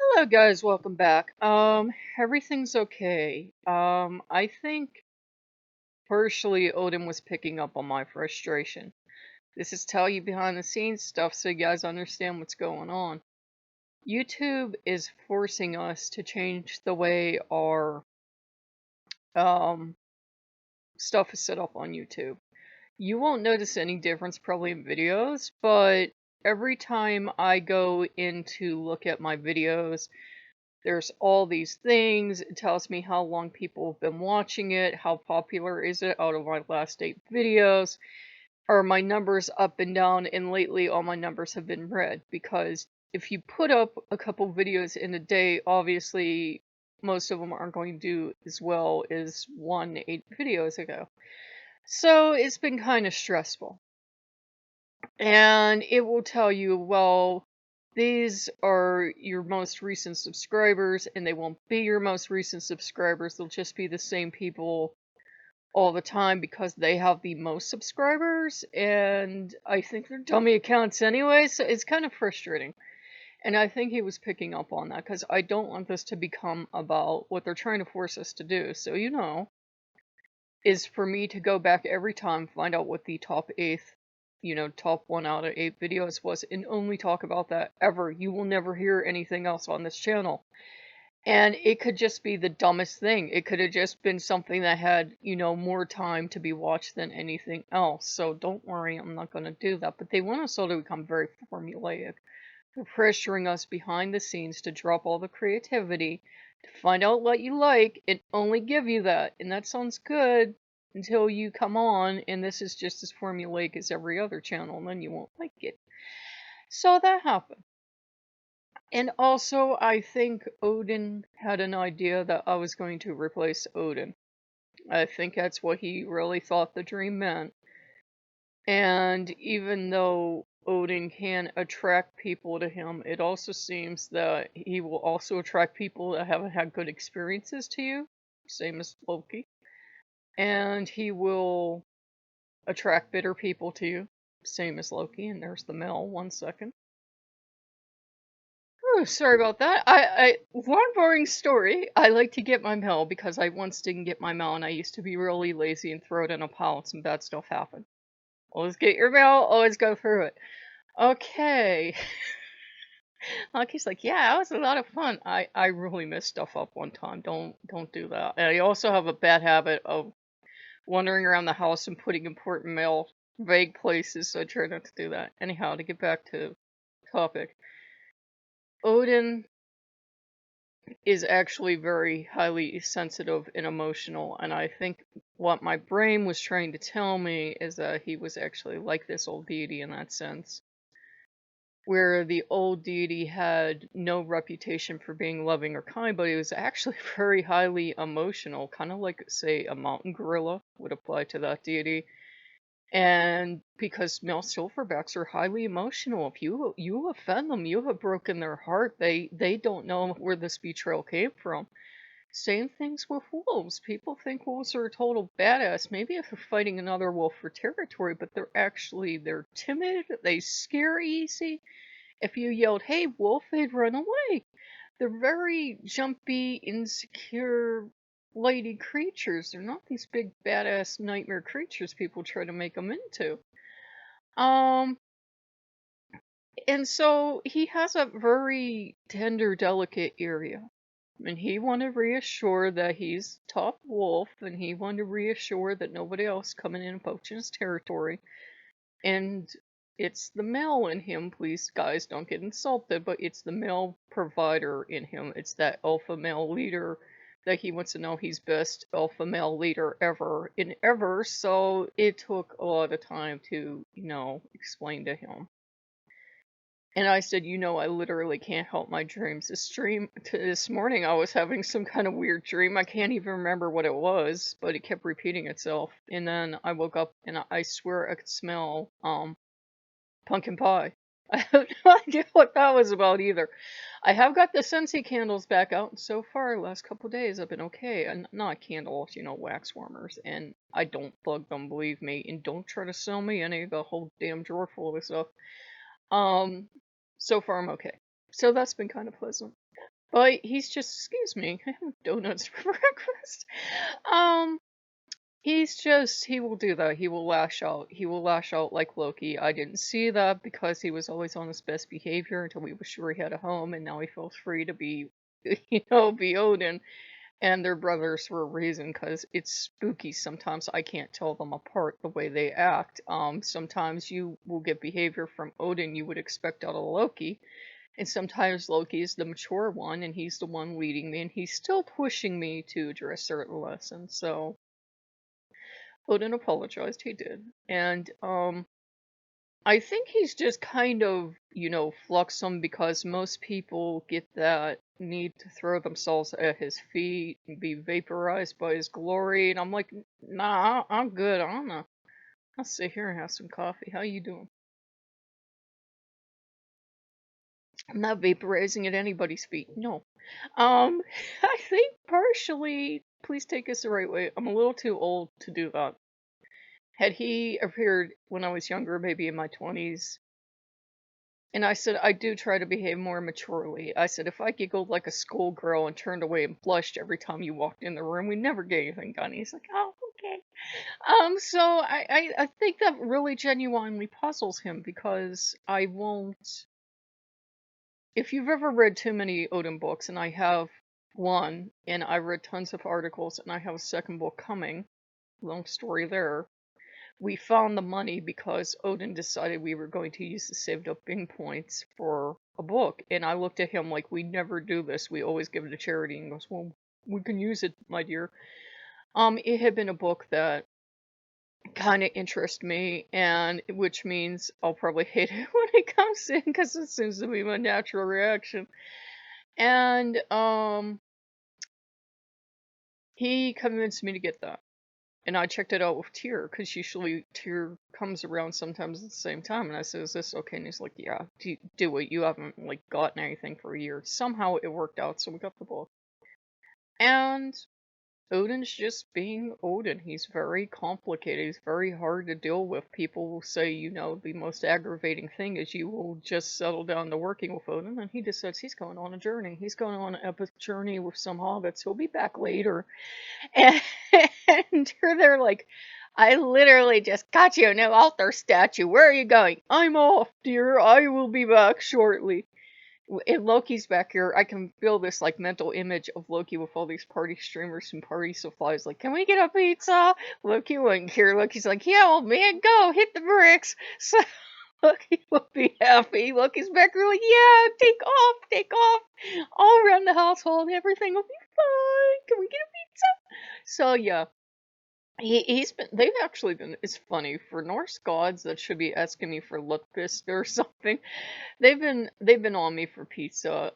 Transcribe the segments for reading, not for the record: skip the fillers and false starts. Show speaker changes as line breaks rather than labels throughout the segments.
Hello guys, welcome back. Everything's okay. I think partially Odin was picking up on my frustration. This is tell you behind the scenes stuff so you guys understand what's going on. YouTube is forcing us to change the way our um stuff is set up on YouTube. You won't notice any difference probably in videos, but every time I go in to look at my videos, there's all these things. It tells me how long people have been watching it, how popular is it out of my last 8 videos, are my numbers up and down, and lately all my numbers have been red, because if you put up a couple videos in a day, obviously most of them aren't going to do as well as 8 videos ago. So it's been kind of stressful. And it will tell you, well, these are your most recent subscribers, and they won't be your most recent subscribers. They'll just be the same people all the time because they have the most subscribers, and I think they're dummy accounts anyway, so it's kind of frustrating. And I think he was picking up on that because I don't want this to become about what they're trying to force us to do. So, is for me to go back every time, find out what the top 1 out of 8 videos was, and only talk about that ever. You will never hear anything else on this channel. And it could just be the dumbest thing. It could have just been something that had, more time to be watched than anything else. So don't worry, I'm not going to do that. But they want us all to become very formulaic. They're pressuring us behind the scenes to drop all the creativity, to find out what you like, and only give you that. And that sounds good until you come on, and this is just as formulaic as every other channel, and then you won't like it. So that happened. And also, I think Odin had an idea that I was going to replace Odin. I think that's what he really thought the dream meant. And even though Odin can attract people to him, it also seems that he will also attract people that haven't had good experiences to you, same as Loki. And he will attract bitter people to you, same as Loki. And there's the mail, 1 second. Oh, sorry about that. One boring story. I like to get my mail because I once didn't get my mail and I used to be really lazy and throw it in a pile and some bad stuff happened. Always get your mail, always go through it. Okay. Lucky's like, yeah, that was a lot of fun. I really messed stuff up one time. Don't do that. And I also have a bad habit of wandering around the house and putting important mail vague places, so I try not to do that. Anyhow, to get back to topic. Odin is actually very highly sensitive and emotional, and I think what my brain was trying to tell me is that he was actually like this old deity in that sense, where the old deity had no reputation for being loving or kind, but he was actually very highly emotional, kind of like, say, a mountain gorilla would apply to that deity. And because male silverbacks are highly emotional, if you offend them, you have broken their heart. They don't know where this betrayal came from. Same things with wolves. People think wolves are a total badass. Maybe if they're fighting another wolf for territory, but they're timid, they scare easy. If you yelled, "Hey wolf," they'd run away. They're very jumpy, insecure, lady creatures. They're not these big badass nightmare creatures people try to make them into. Um, and so he has a very tender, delicate area. And he wanted to reassure that he's top wolf, and he wanted to reassure that nobody else coming in and poaching his territory. And it's the male in him, please guys don't get insulted, but it's the male provider in him. It's that alpha male leader that he wants to know he's best alpha male leader ever in ever. So it took a lot of time to, explain to him. And I said, I literally can't help my dreams. This morning I was having some kind of weird dream. I can't even remember what it was, but it kept repeating itself. And then I woke up and I swear I could smell pumpkin pie. I have no idea what that was about either. I have got the Scentsy candles back out, and so far, the last couple of days, I've been okay. And not candles, wax warmers. And I don't bug them, believe me. And don't try to sell me any of the whole damn drawer full of this stuff. So far I'm okay. So that's been kind of pleasant. But he's just, excuse me, I have donuts for breakfast. Um, he will do that. He will lash out. He will lash out like Loki. I didn't see that because he was always on his best behavior until we were sure he had a home, and now he feels free to be, be Odin. And their brothers for a reason, because it's spooky. Sometimes I can't tell them apart the way they act. Sometimes you will get behavior from Odin you would expect out of Loki, and sometimes Loki is the mature one, and he's the one leading me, and he's still pushing me to address certain lessons. So Odin apologized, he did. And I think he's just kind of, fluxum because most people get that need to throw themselves at his feet and be vaporized by his glory. And I'm like, nah, I'm good. I'll sit here and have some coffee. How you doing? I'm not vaporizing at anybody's feet. No. Um, I think partially, please take us the right way. I'm a little too old to do that. Had he appeared when I was younger, maybe in my 20s, and I said, I do try to behave more maturely. I said, if I giggled like a schoolgirl and turned away and blushed every time you walked in the room, we never get anything done. He's like, oh, okay. So I think that really genuinely puzzles him because I won't. If you've ever read too many Odin books, and I have one, and I read tons of articles, and I have a second book coming, long story there. We found the money because Odin decided we were going to use the saved up Bing points for a book. And I looked at him like, we never do this. We always give it to charity. And he goes, well, we can use it, my dear. It had been a book that kind of interests me, and which means I'll probably hate it when it comes in because it seems to be my natural reaction. And he convinced me to get that. And I checked it out with Tyr, because usually Tyr comes around sometimes at the same time. And I said, is this okay? And he's like, yeah, do it. You haven't, gotten anything for a year. Somehow it worked out, so we got the book. And Odin's just being Odin. He's very complicated. He's very hard to deal with. People will say, the most aggravating thing is you will just settle down to working with Odin. And he decides he's going on a journey. He's going on an epic journey with some hobbits. He'll be back later. And, and they're like, I literally just got you a new altar statue. Where are you going? I'm off, dear. I will be back shortly. And Loki's back here. I can feel this mental image of Loki with all these party streamers and party supplies. Like, can we get a pizza? Loki wouldn't care. Loki's like, yeah, old man, go hit the bricks. So Loki will be happy. Loki's back here like, yeah, take off. All around the household, everything will be fine. Can we get a pizza? So yeah, they've actually been, it's funny, for Norse gods that should be asking me for lutefisk or something. They've been on me for pizza.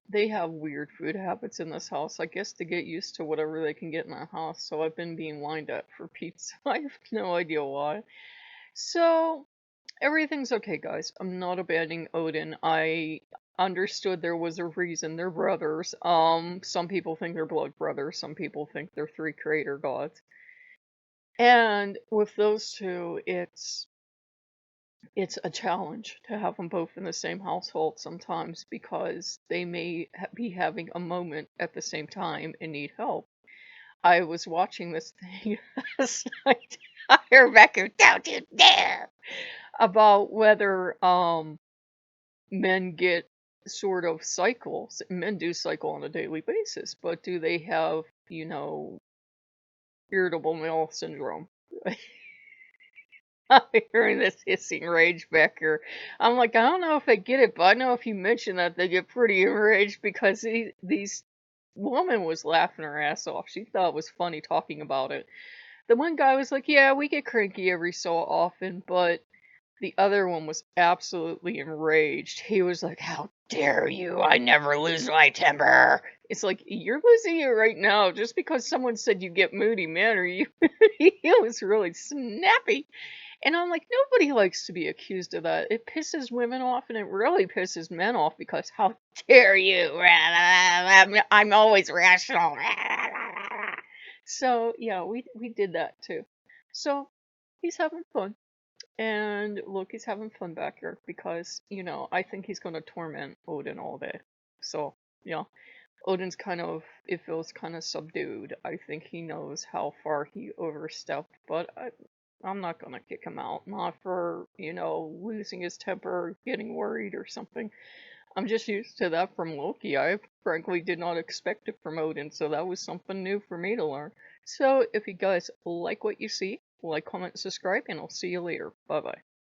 They have weird food habits in this house, I guess, to get used to whatever they can get in the house. So I've been being lined up for pizza. I have no idea why. So everything's okay, guys. I'm not abandoning Odin. I understood there was a reason. They're brothers. Some people think they're blood brothers. Some people think they're three creator gods. And with those two, it's a challenge to have them both in the same household sometimes because they may be having a moment at the same time and need help. I was watching this thing last night. Rebecca, don't you dare! About whether men get sort of cycles. Men do cycle on a daily basis, but do they have, irritable male syndrome? I'm hearing this hissing rage back here. I'm like, I don't know if they get it, but I know if you mention that, they get pretty enraged because these woman was laughing her ass off. She thought it was funny talking about it. The one guy was like, yeah, we get cranky every so often, but the other one was absolutely enraged. He was like, how dare you? I never lose my temper. It's like, you're losing it right now just because someone said you get moody, man, or you. He was really snappy. And I'm like, nobody likes to be accused of that. It pisses women off, and it really pisses men off because how dare you? I'm always rational. So yeah, we did that too. So he's having fun. And Loki's having fun back here because, you know, I think he's gonna torment Odin all day. So, yeah. Odin's kind of, it feels kind of subdued. I think he knows how far he overstepped, but I'm not gonna kick him out. Not for, you know, losing his temper, getting worried or something. I'm just used to that from Loki. I frankly did not expect it from Odin, so that was something new for me to learn. So if you guys like what you see, like, comment, subscribe, and I'll see you later. Bye bye.